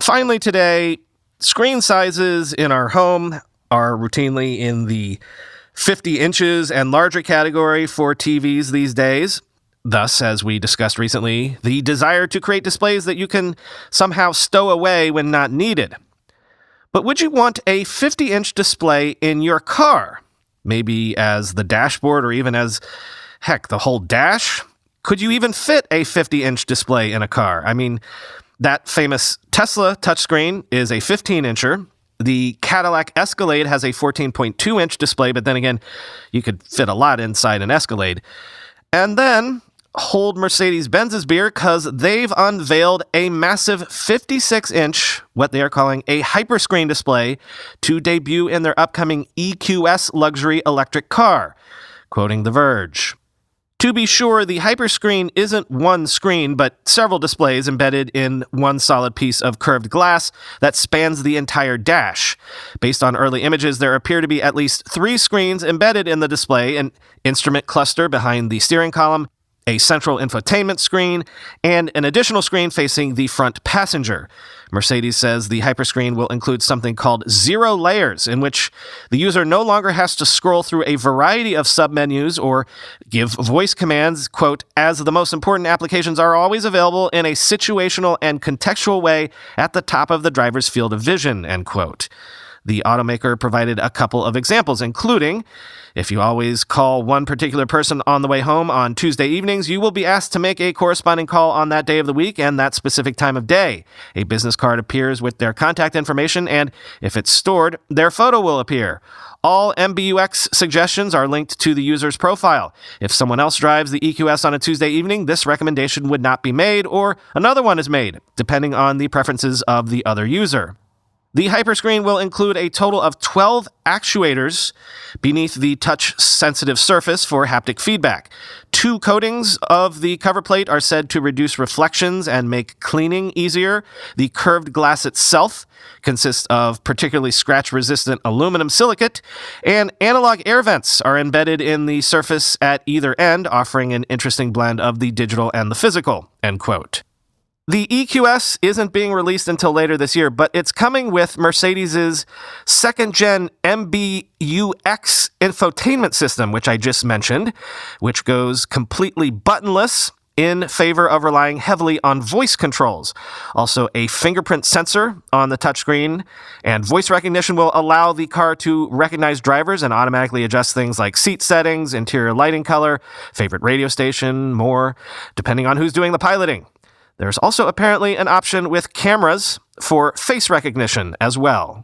Finally today, screen sizes in our home are routinely in the 50 inches and larger category for TVs these days. Thus, as we discussed recently, the desire to create displays that you can somehow stow away when not needed. But would you want a 50-inch display in your car? Maybe as the dashboard or even as, the whole dash? Could you even fit a 50-inch display in a car? I mean, that famous Tesla touchscreen is a 15-incher. The Cadillac Escalade has a 14.2-inch display, but then again, you could fit a lot inside an Escalade. And then hold Mercedes-Benz's beer because they've unveiled a massive 56-inch, what they are calling a Hyperscreen display, to debut in their upcoming EQS luxury electric car, quoting The Verge. To be sure, the Hyperscreen isn't one screen, but several displays embedded in one solid piece of curved glass that spans the entire dash. Based on early images, there appear to be at least 3 screens embedded in the display: an instrument cluster behind the steering column, a central infotainment screen, and an additional screen facing the front passenger. Mercedes says the Hyperscreen will include something called zero layers, in which the user no longer has to scroll through a variety of submenus or give voice commands, quote, as the most important applications are always available in a situational and contextual way at the top of the driver's field of vision, end quote. The automaker provided a couple of examples, including, if you always call one particular person on the way home on Tuesday evenings, you will be asked to make a corresponding call on that day of the week and that specific time of day. A business card appears with their contact information, and if it's stored, their photo will appear. All MBUX suggestions are linked to the user's profile. If someone else drives the EQS on a Tuesday evening, this recommendation would not be made, or another one is made, depending on the preferences of the other user. The Hyperscreen will include a total of 12 actuators beneath the touch-sensitive surface for haptic feedback. 2 coatings of the cover plate are said to reduce reflections and make cleaning easier. The curved glass itself consists of particularly scratch-resistant aluminum silicate, and analog air vents are embedded in the surface at either end, offering an interesting blend of the digital and the physical, end quote. The EQS isn't being released until later this year, but it's coming with Mercedes' second-gen MBUX Infotainment System, which I just mentioned, which goes completely buttonless in favor of relying heavily on voice controls. Also, a fingerprint sensor on the touchscreen and voice recognition will allow the car to recognize drivers and automatically adjust things like seat settings, interior lighting color, favorite radio station, more, depending on who's doing the piloting. There's also apparently an option with cameras for face recognition as well.